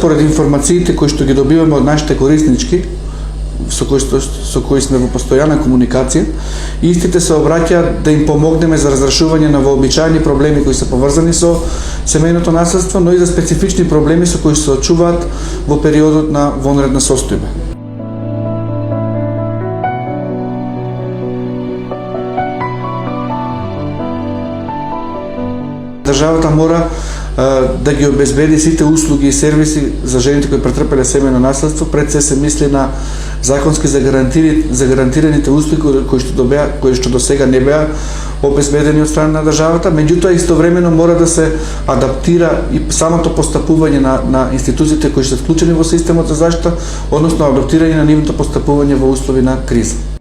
според информациите кои што ги добиваме од нашите кориснички, со кои сме во постојана комуникација, истите се обраќаат да им помогнеме за разрешување на вообичаени проблеми кои се поврзани со семејното наследство, но и за специфични проблеми со кои се очуваат во периодот на вонредна состојба. Државата мора да ги обезбеди сите услуги и сервиси за жените кои претрпеле семејно наследство. Пред се мисли на законски загарантираните услуги кои што до сега не беа обезбедени од страна на државата, меѓутоа истовремено мора да се адаптира и самото постапување на институциите кои се вклучени во системот за заштита, односно адаптирање на нивното постапување во услови на криза.